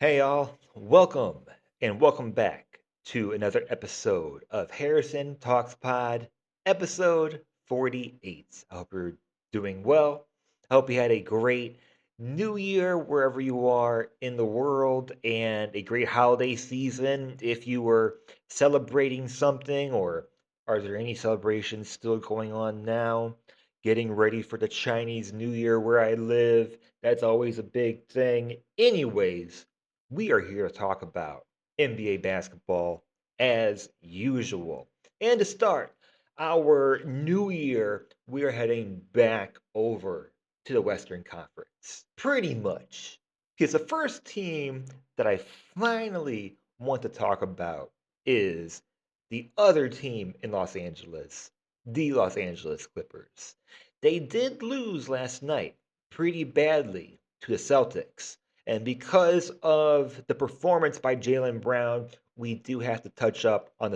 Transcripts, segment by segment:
Hey y'all, welcome back to another episode of Harrison Talks Pod, episode 48. I hope you're doing well. I hope you had a great new year wherever you are in the world and a great holiday season if you were celebrating something, or are there any celebrations still going on now? Getting ready for the Chinese New Year where I live. That's always a big thing. Anyways, we are here to talk about NBA basketball as usual. And to start our new year, we are heading back over to the Western Conference. Pretty much. Because the first team that I finally want to talk about is the other team in Los Angeles, the Los Angeles Clippers. They did lose last night pretty badly to the Celtics. And because of the performance by Jaylen Brown, we do have to touch base on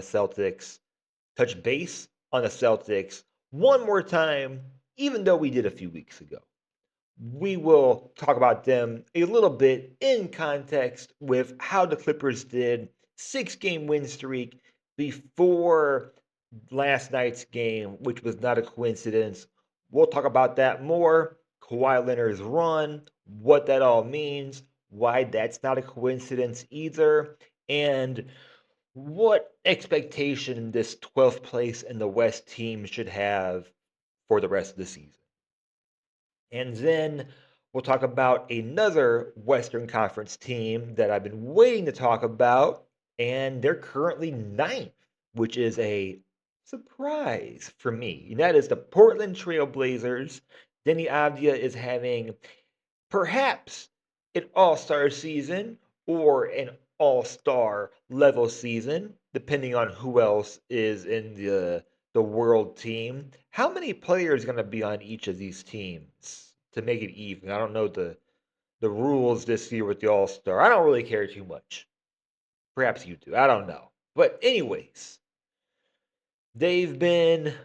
the Celtics one more time, even though we did a few weeks ago. We will talk about them a little bit in context with how the Clippers did, 6 game win streak before last night's game, which was not a coincidence. We'll talk about that more. Kawhi Leonard's run, what that all means, why that's not a coincidence either, and what expectation this 12th place in the West team should have for the rest of the season. And then we'll talk about another Western Conference team that I've been waiting to talk about, and they're currently ninth, which is a surprise for me. And that is the Portland Trail Blazers. Denny Avdia is having perhaps an all-star season or an all-star level season, depending on who else is in the world team. How many players are going to be on each of these teams to make it even? I don't know the rules this year with the all-star. I don't really care too much. Perhaps you do. I don't know. But anyways, they've been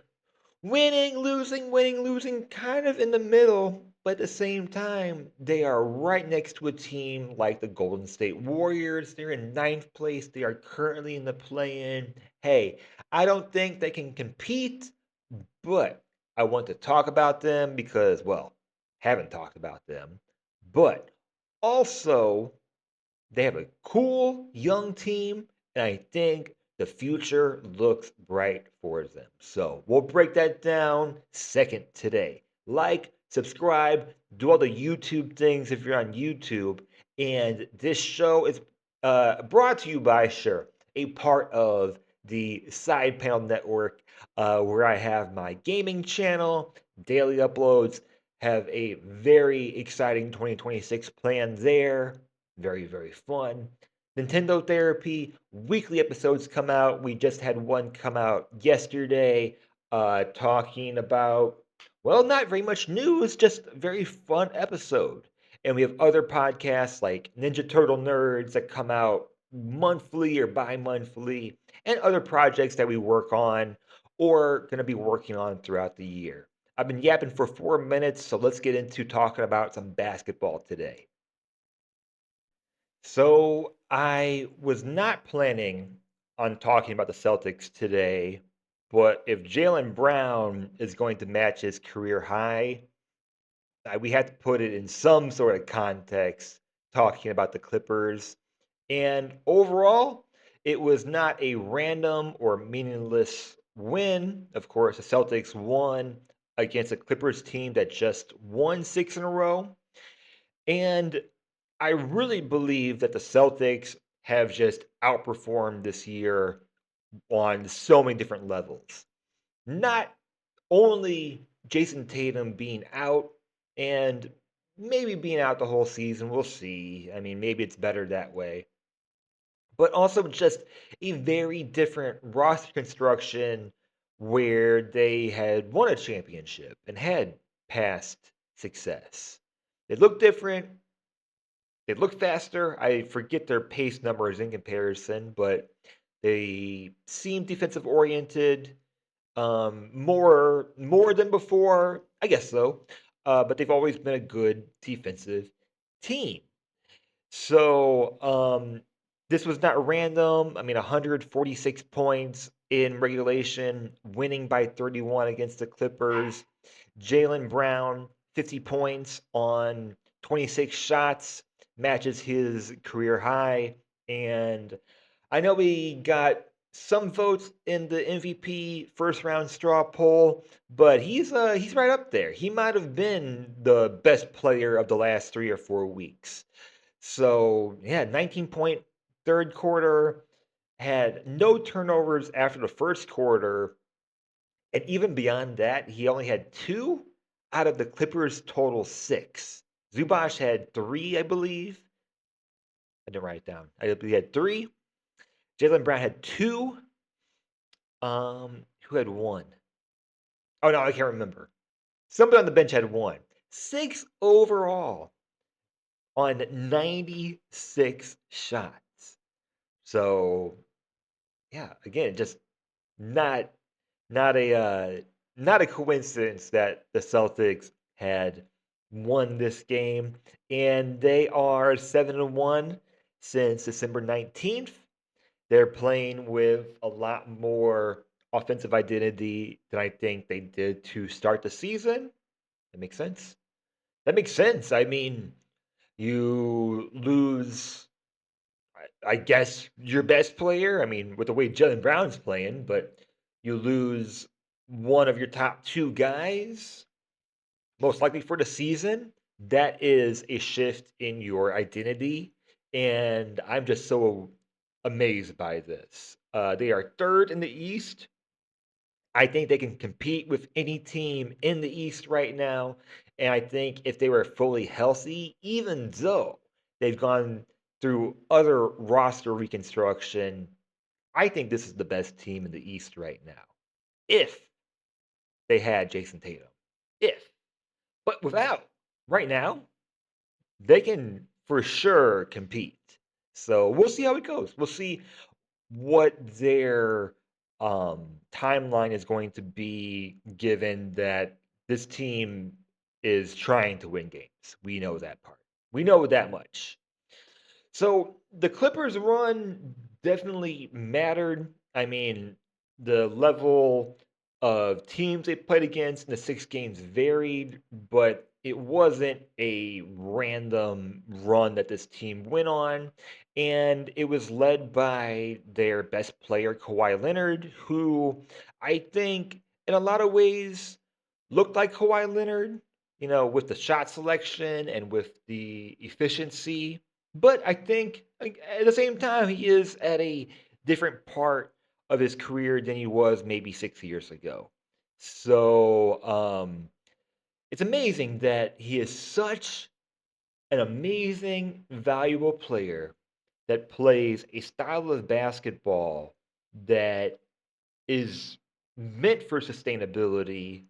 winning, losing, kind of in the middle, but at the same time, they are right next to a team like the Golden State Warriors. They're in ninth place. They are currently in the play-in. Hey, I don't think they can compete, but I want to talk about them because, well, haven't talked about them. But also, they have a cool young team, and I think the future looks bright for them. So we'll break that down second today. Like, subscribe, do all the YouTube things if you're on YouTube. And this show is brought to you by, sure, a part of the Side Panel Network, where I have my gaming channel, daily uploads, have a very exciting 2026 plan there, very, very fun. Nintendo Therapy, weekly episodes come out. We just had one come out yesterday, talking about, well, not very much news, just a very fun episode. And we have other podcasts like Ninja Turtle Nerds that come out monthly or bi monthly, and other projects that we work on or going to be working on throughout the year. I've been yapping for 4 minutes, so let's get into talking about some basketball today. So I was not planning on talking about the Celtics today, but if Jaylen Brown is going to match his career high, we have to put it in some sort of context talking about the Clippers. And overall, it was not a random or meaningless win. Of course, the Celtics won against a Clippers team that just won 6 in a row. And I really believe that the Celtics have just outperformed this year on so many different levels. Not only Jason Tatum being out and maybe being out the whole season, we'll see. I mean, maybe it's better that way. But also just a very different roster construction where they had won a championship and had past success. They look different. They look faster. I forget their pace numbers in comparison, but they seem defensive oriented, more than before. I guess so. But they've always been a good defensive team. So this was not random. I mean, 146 points in regulation, winning by 31 against the Clippers. Jaylen Brown, 50 points on 26 shots, matches his career high. And I know we got some votes in the MVP first round straw poll, but he's right up there. He might have been the best player of the last 3 or 4 weeks. So yeah, 19-point third quarter, had no turnovers after the first quarter, and even beyond that, he only had two out of the Clippers' total six. Zubac had three, I believe. I didn't write it down. I believe he had three. Jaylen Brown had two. Who had one? Oh no, I can't remember. Somebody on the bench had one. Six overall on 96 shots. So yeah, again, just not not a not a coincidence that the Celtics had won this game, and they are 7-1 since December 19th. They're playing with a lot more offensive identity than I think they did to start the season. That makes sense. That makes sense. I mean, you lose, I guess, your best player. I mean, with the way Jalen Brown's playing, but you lose one of your top two guys, most likely for the season. That is a shift in your identity. And I'm just so amazed by this. They are third in the East. I think they can compete with any team in the East right now. And I think if they were fully healthy, even though they've gone through other roster reconstruction, I think this is the best team in the East right now. If they had Jason Tatum. If. But without, right now, they can for sure compete. So we'll see how it goes. We'll see what their timeline is going to be, given that this team is trying to win games. We know that part. We know that much. So the Clippers run definitely mattered. I mean, the level of teams they played against in the 6 games varied, but it wasn't a random run that this team went on. And it was led by their best player, Kawhi Leonard, who I think in a lot of ways looked like Kawhi Leonard, with the shot selection and with the efficiency. But I think, like, at the same time, he is at a different part of his career than he was maybe 6 years ago. So it's amazing that he is such an amazing, valuable player that plays a style of basketball that is meant for sustainability,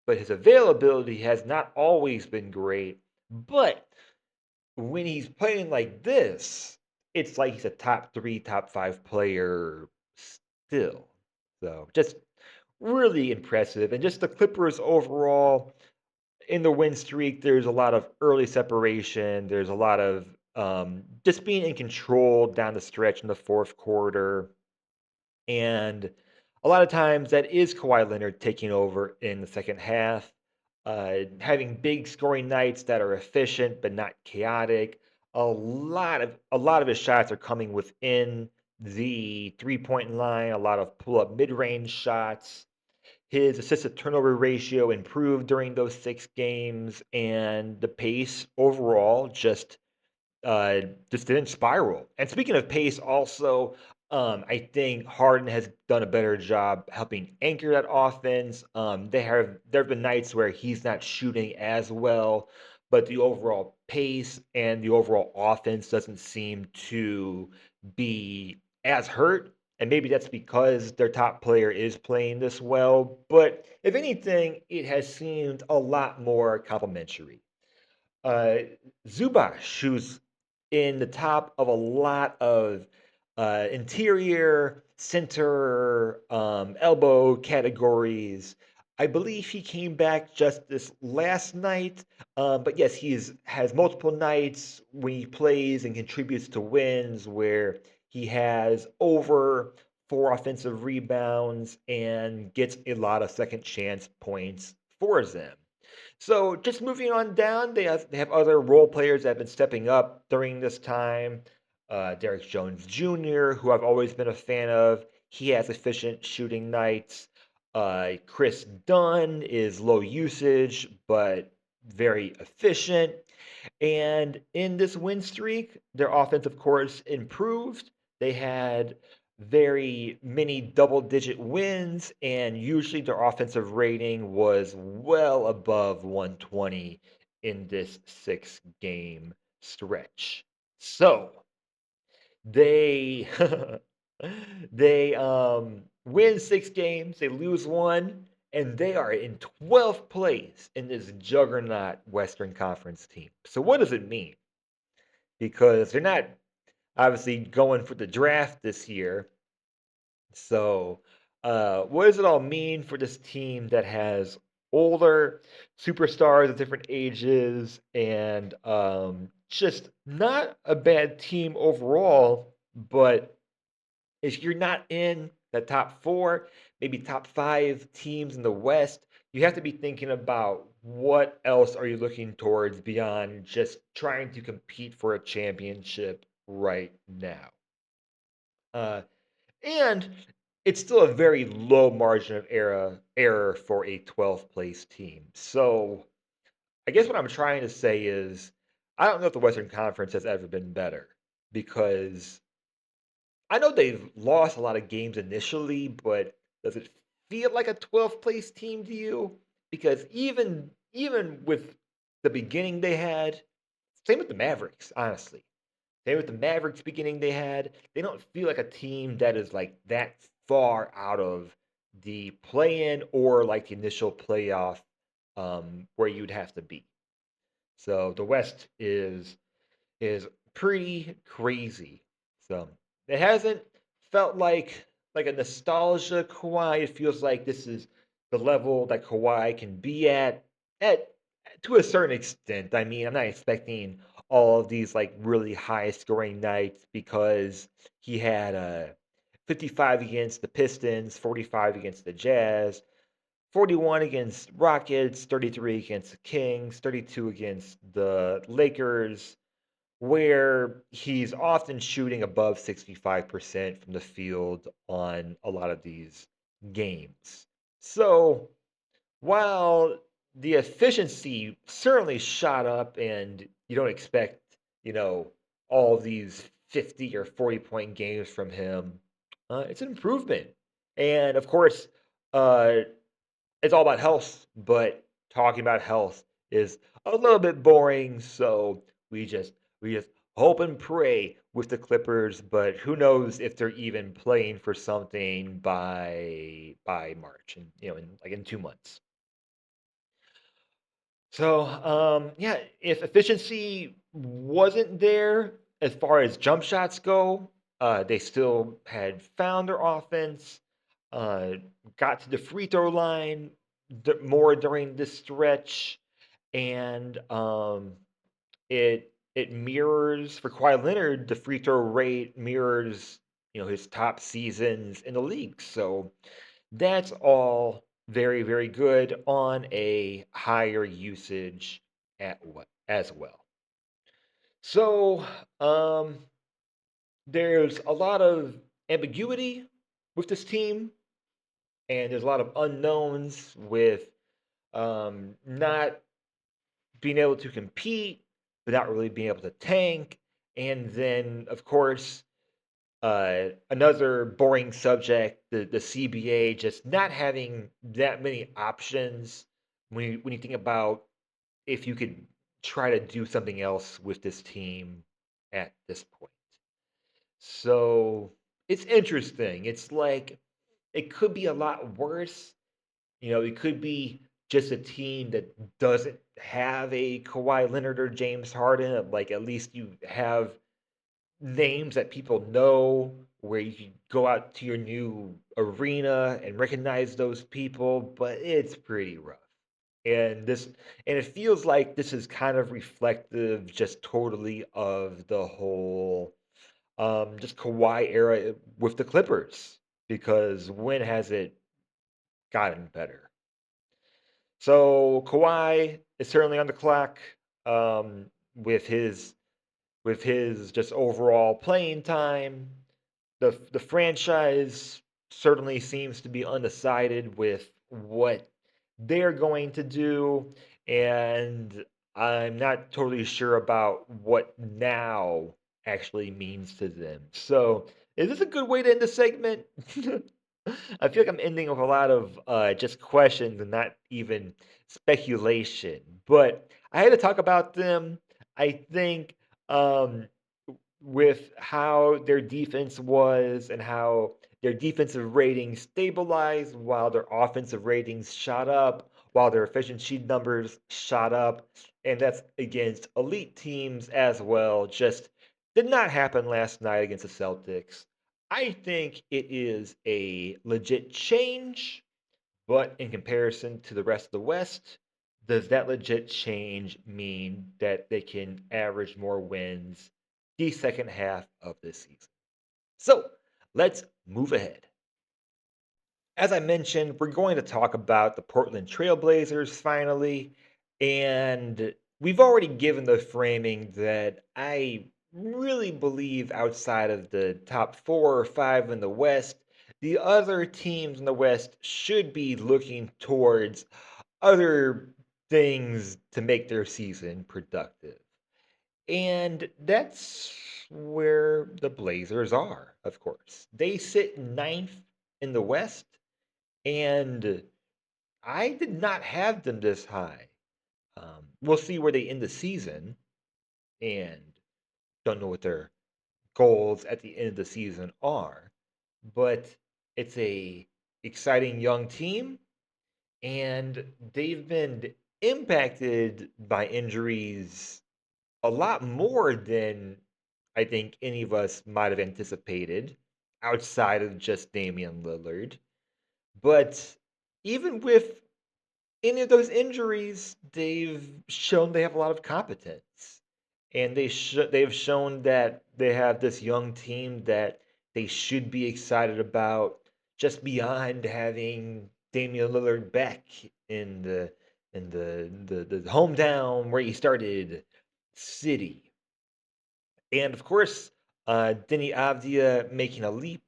but his availability has not always been great. But when he's playing like this, it's like he's a top three, top five player still. So just really impressive. And just the Clippers overall in the win streak, there's a lot of early separation. There's a lot of just being in control down the stretch in the fourth quarter. And a lot of times that is Kawhi Leonard taking over in the second half, having big scoring nights that are efficient but not chaotic. A lot of his shots are coming within the 3-point line, a lot of pull-up mid-range shots. His assist to turnover ratio improved during those 6 games, and the pace overall uh, just didn't spiral. And speaking of pace, also, I think Harden has done a better job helping anchor that offense. There have been nights where he's not shooting as well, but the overall pace and the overall offense doesn't seem to be as hurt. And maybe that's because their top player is playing this well. But if anything, it has seemed a lot more complimentary. uh, Zubac, who's in the top of a lot of interior, center, elbow categories. I believe he came back just this last night. But yes, has multiple nights when he plays and contributes to wins where he has over 4 offensive rebounds and gets a lot of second chance points for them. So just moving on down, they have other role players that have been stepping up during this time. Derek Jones Jr., who I've always been a fan of, he has efficient shooting nights. Chris Dunn is low usage but very efficient. And in this win streak, their offense, of course, improved. They had very many double digit wins, and usually their offensive rating was well above 120 in this 6 game stretch. So they they win 6 games, they lose one, and they are in 12th place in this juggernaut Western Conference team. So what does it mean? Because they're not obviously going for the draft this year. So what does it all mean for this team that has older superstars at different ages and just not a bad team overall, but if you're not in the top four, maybe top five teams in the West, you have to be thinking about what else are you looking towards beyond just trying to compete for a championship right now. Uh, and it's still a very low margin of error for a 12th place team. So I guess what I'm trying to say is I don't know if the Western Conference has ever been better because I know they've lost a lot of games initially, but does it feel like a 12th place team to you? Because even with the beginning they had, same with the Mavericks, honestly. Same with the Mavericks beginning they had, they don't feel like a team that is like that far out of the play-in or like the initial playoff where you'd have to be. So the West is pretty crazy. So it hasn't felt like a nostalgia Kawhi. It feels like this is the level that Kawhi can be at to a certain extent. I mean, I'm not expecting all of these like really high scoring nights because he had 55 against the Pistons, 45 against the Jazz, 41 against Rockets, 33 against the Kings, 32 against the Lakers, where he's often shooting above 65% from the field on a lot of these games. So while the efficiency certainly shot up and you don't expect, you know, all of these 50 or 40-point games from him, it's an improvement. And of course, uh, it's all about health, but talking about health is a little bit boring. So we just hope and pray with the Clippers, but who knows if they're even playing for something by March and in 2 months. So yeah, if efficiency wasn't there as far as jump shots go, they still had found their offense, uh, got to the free throw line more during this stretch, and it mirrors for Kawhi Leonard, the free throw rate mirrors his top seasons in the league. So that's all very, very good on a higher usage as well. So, there's a lot of ambiguity with this team, and there's a lot of unknowns with not being able to compete, but not really being able to tank. And then, of course, another boring subject, the CBA, just not having that many options when you think about if you could try to do something else with this team at this point. So it's interesting. It's like it could be a lot worse. It could be just a team that doesn't have a Kawhi Leonard or James Harden. Like at least you have names that people know where you can go out to your new arena and recognize those people, but it's pretty rough. And this and it feels like this is kind of reflective just totally of the whole just Kawhi era with the Clippers, because when has it gotten better? So Kawhi is certainly on the clock, um, with his just overall playing time. The franchise certainly seems to be undecided with what they're going to do, and I'm not totally sure about what now actually means to them. So, is this a good way to end the segment? I feel like I'm ending with a lot of just questions and not even speculation. But I had to talk about them. I think um, with how their defense was and how their defensive ratings stabilized while their offensive ratings shot up, while their efficiency numbers shot up. And that's against elite teams as well. Just did not happen last night against the Celtics. I think it is a legit change, but in comparison to the rest of the West, does that legit change mean that they can average more wins the second half of this season? So let's move ahead. As I mentioned, we're going to talk about the Portland Trailblazers finally. And we've already given the framing that I really believe outside of the top 4 or 5 in the West, the other teams in the West should be looking towards other things to make their season productive. And that's where the Blazers are, of course. They sit ninth in the West, and I did not have them this high. We'll see where they end the season, and don't know what their goals at the end of the season are. But it's a exciting young team, and they've been impacted by injuries a lot more than I think any of us might have anticipated outside of just Damian Lillard. But even with any of those injuries, they've shown they have a lot of competence. And they've shown that they have this young team that they should be excited about, just beyond having Damian Lillard back in the hometown where he started, city. And of course, Denny Avdia making a leap,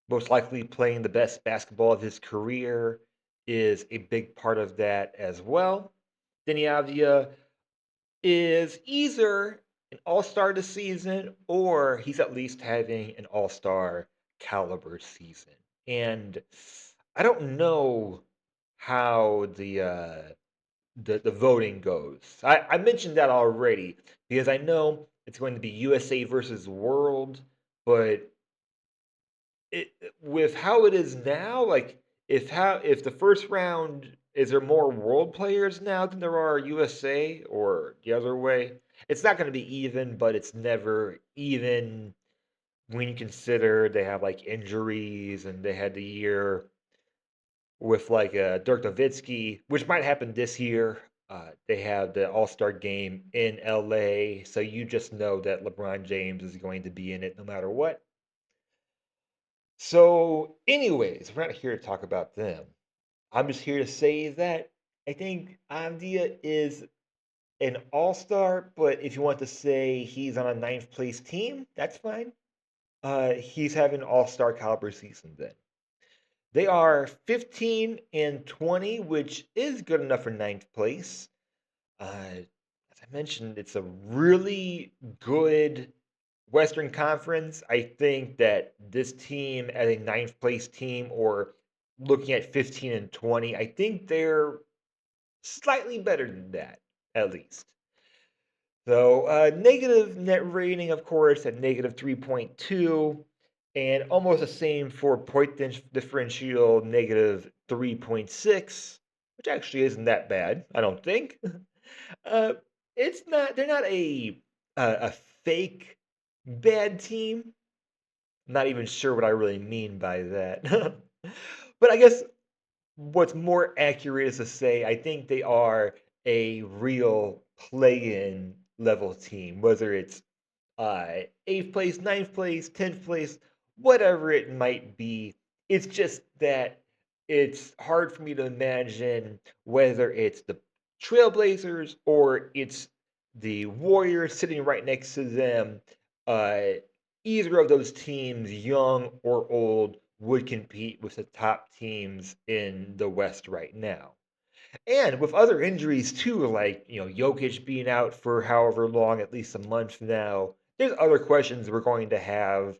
most likely playing the best basketball of his career, is a big part of that as well. Denny Avdia is either an all-star this season, or he's at least having an all-star caliber season. And I don't know how the voting goes. I mentioned that already because I know it's going to be USA versus World, but with how it is now, like if the first round, is there more World players now than there are USA, or the other way? It's not going to be even, but it's never even when you consider they have like injuries and they had the year with like Dirk Nowitzki, which might happen this year. They have the All Star game in LA, so you just know that LeBron James is going to be in it no matter what. So, anyways, we're not here to talk about them. I'm just here to say that I think Andia is an all star, but if you want to say he's on a ninth place team, that's fine. He's having an all star caliber season then. They are 15 and 20, which is good enough for ninth place. As I mentioned, it's a really good Western Conference. I think that this team, as a ninth place team, or looking at 15 and 20, I think they're slightly better than that, at least. So, negative net rating, of course, at negative 3.2, and almost the same for point differential, negative 3.6, which actually isn't that bad, I don't think. Uh, it's not, they're not a fake bad team, Not even sure what I really mean by that. But I guess what's more accurate is to say I think they are a real play-in level team, whether it's eighth place, ninth place, 10th place, whatever it might be. It's just that it's hard for me to imagine whether it's the Trailblazers or it's the Warriors sitting right next to them. Uh, Either of those teams, young or old, would compete with the top teams in the West right now. And with other injuries too, like Jokic being out for however long, at least a month now, there's other questions we're going to have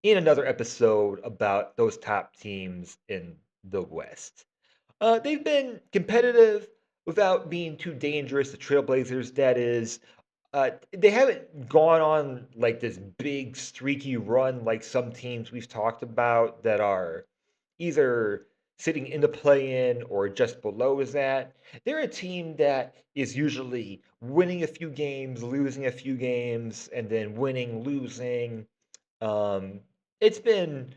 in another episode about those top teams in the West. They've been competitive without being too dangerous. The Trailblazers, that is. They haven't gone on like this big streaky run like some teams we've talked about that are either sitting in the play-in or just below that. They're a team that is usually winning a few games, losing a few games, and then winning, losing. Um, it's been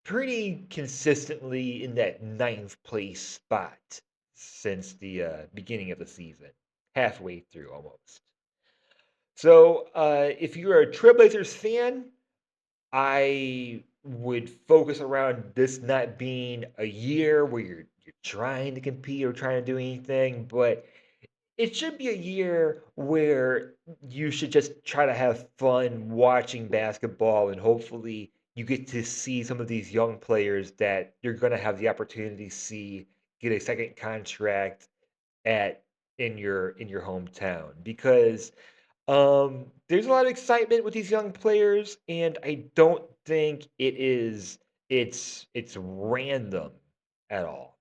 pretty consistently in that ninth place spot since the beginning of the season, halfway through almost. So, if you're a Trailblazers fan, I would focus around this not being a year where you're trying to compete or trying to do anything, but it should be a year where you should just try to have fun watching basketball and hopefully you get to see some of these young players that you're going to have the opportunity to see get a second contract at in your hometown because there's a lot of excitement with these young players, and I don't think it's random at all.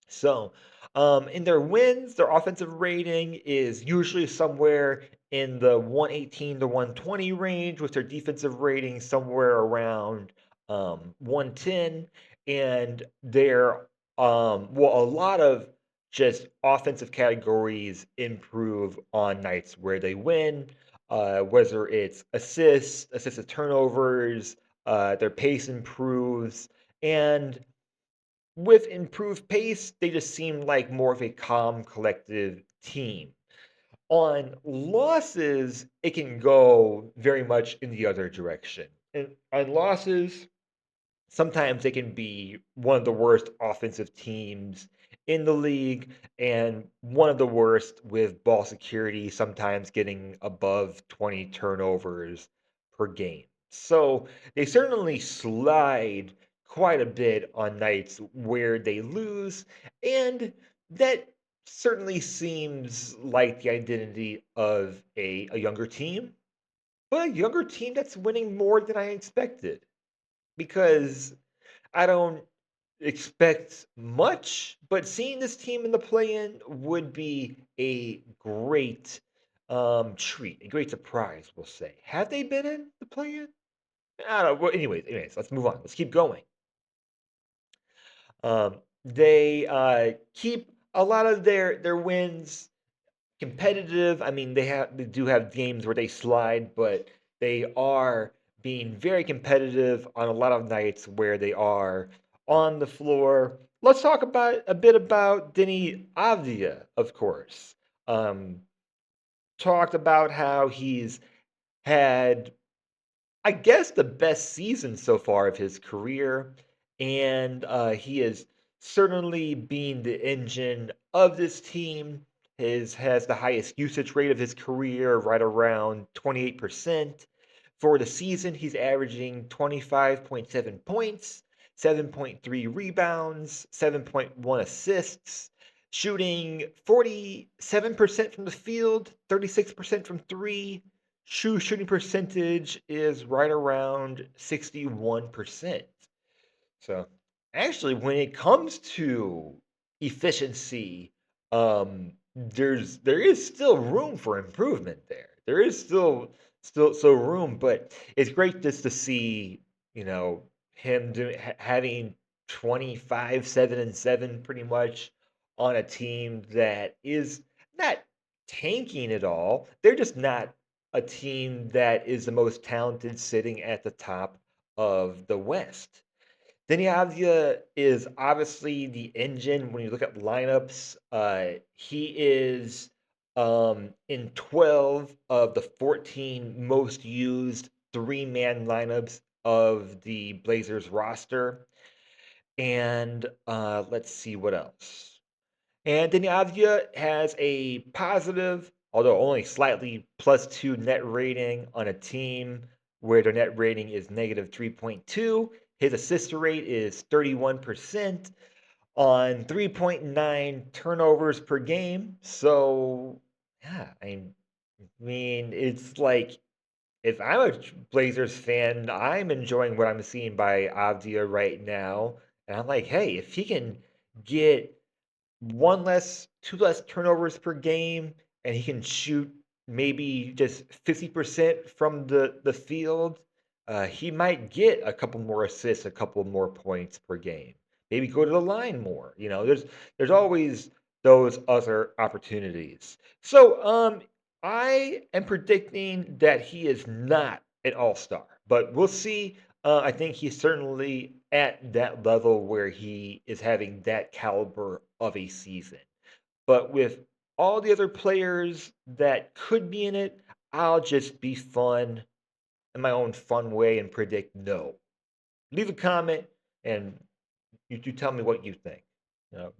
So, in their wins, their offensive rating is usually somewhere in the 118 to 120 range, with their defensive rating somewhere around 110. And their well, a lot of just offensive categories improve on nights where they win, whether it's assists, assisted turnovers, their pace improves, and with improved pace, they just seem like more of a calm, collective team. On losses, it can go very much in the other direction. And on losses, sometimes they can be one of the worst offensive teams in the league and one of the worst with ball security, sometimes getting above 20 turnovers per game. So they certainly slide quite a bit on nights where they lose, and that certainly seems like the identity of a younger team, but a younger team that's winning more than I expected because I don't expect much, but seeing this team in the play-in would be a great treat, a great surprise, we'll say. Have they been in the play-in? I don't know. Well, anyways, let's move on. Let's keep going. They keep a lot of their wins competitive. I mean, they do have games where they slide, but they are being very competitive on a lot of nights where they are on the floor. Let's talk about a bit about Denny Avdia, of course. Um, Talked about how he's had I guess the best season so far of his career, and he is certainly being the engine of this team. His has the highest usage rate of his career, right around 28%. For the season, he's averaging 25.7 points, 7.3 rebounds, 7.1 assists, shooting 47% from the field, 36% from three. True shooting percentage is right around 61%. So actually, when it comes to efficiency, there is still room for improvement there. There is still room, but it's great just to see, you know, him having 25, 7 and 7 pretty much on a team that is not tanking at all. They're just not a team that is the most talented sitting at the top of the West. Deni Avdija is obviously the engine when you look at lineups. He is in 12 of the 14 most used three-man lineups of the Blazers roster. And let's see what else. And Deni Avdija has a positive, although only slightly +2 net rating on a team where their net rating is negative 3.2. His assist rate is 31% on 3.9 turnovers per game. So, yeah, I mean, it's like if I'm a Blazers fan, I'm enjoying what I'm seeing by Avdia right now. And I'm like, hey, if he can get two less turnovers per game, and he can shoot maybe just 50% from the field, he might get a couple more assists, a couple more points per game. Maybe go to the line more. There's always those other opportunities. So I am predicting that he is not an all-star, but we'll see. I think he's certainly at that level where he is having that caliber of a season. But with all the other players that could be in it, I'll just be fun in my own fun way and predict no. Leave a comment and you tell me what you think.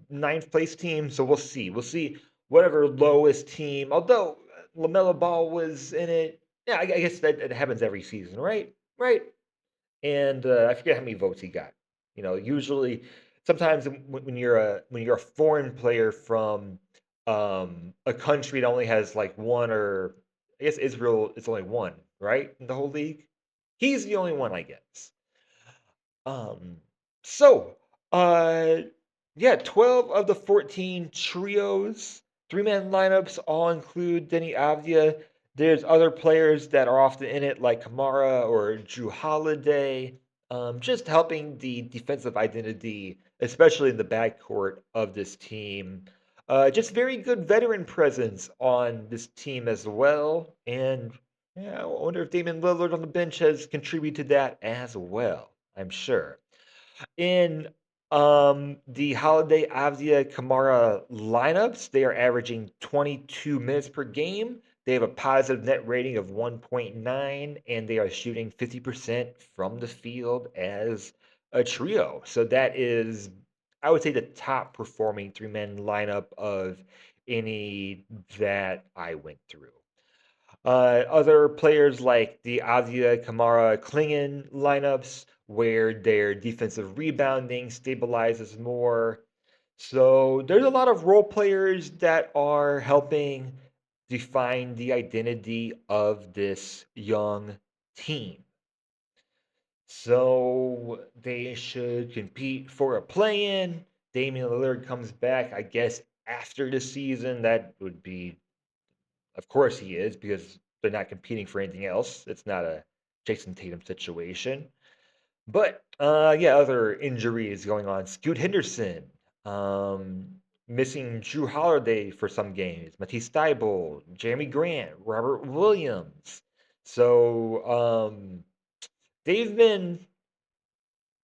Ninth place team, so we'll see. We'll see whatever lowest team, although LaMelo Ball was in it. Yeah, I guess that happens every season, right? Right. And I forget how many votes he got. Usually, sometimes when you're a foreign player from a country that only has like one, or I guess Israel is only one, right, in the whole league. He's the only one, I guess. Um, so, uh, yeah, 12 of the 14 trios, three-man lineups all include Denny Avdia. There's other players that are often in it, like Kamara or Drew Holiday, just helping the defensive identity, especially in the backcourt of this team. Just very good veteran presence on this team as well. And yeah, I wonder if Damian Lillard on the bench has contributed to that as well. I'm sure. In the Holiday Avdia Kamara lineups, they are averaging 22 minutes per game. They have a positive net rating of 1.9, and they are shooting 50% from the field as a trio. So that is, I would say, the top performing three-man lineup of any that I went through. Other players like the Avdia, Kamara, Klingon lineups, where their defensive rebounding stabilizes more. So there's a lot of role players that are helping define the identity of this young team. So they should compete for a play-in. Damian Lillard comes back, I guess, after the season. That would be, of course he is, because they're not competing for anything else. It's not a Jason Tatum situation. But yeah, other injuries going on. Scoot Henderson, um, missing Drew Holiday for some games. Matisse Thybulle, Jeremy Grant, Robert Williams. So they've been,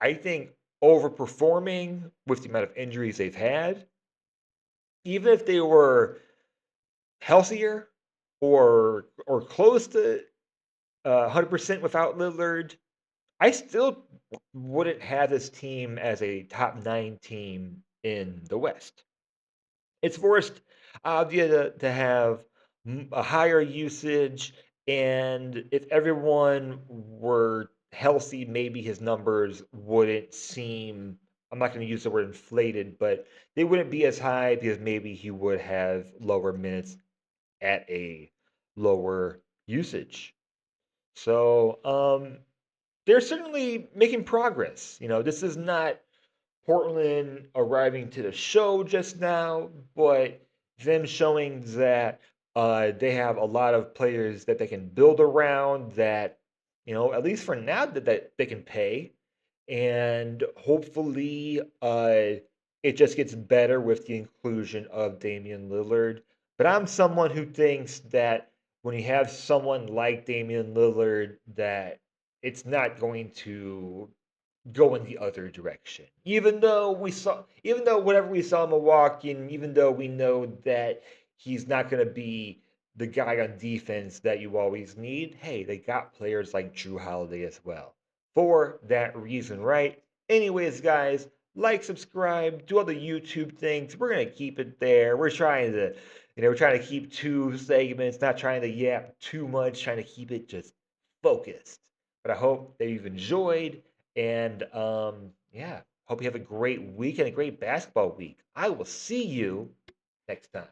I think, overperforming with the amount of injuries they've had. Even if they were healthier or close to 100% without Lillard, I still wouldn't have this team as a top 9 team in the West. It's forced Avdia to have a higher usage, and if everyone were healthy, maybe his numbers wouldn't seem, I'm not going to use the word inflated, but they wouldn't be as high because maybe he would have lower minutes at a lower usage. So, they're certainly making progress. This is not Portland arriving to the show just now, but them showing that they have a lot of players that they can build around that, at least for now, that they can pay. And hopefully, it just gets better with the inclusion of Damian Lillard. But I'm someone who thinks that when you have someone like Damian Lillard that it's not going to go in the other direction. Even though whatever we saw in Milwaukee, and even though we know that he's not going to be the guy on defense that you always need, hey, they got players like Drew Holiday as well. For that reason, right? Anyways, guys, like, subscribe, do all the YouTube things. We're gonna keep it there. We're trying to keep two segments, not trying to yap too much, trying to keep it just focused. But I hope that you've enjoyed, and yeah, hope you have a great week and a great basketball week. I will see you next time.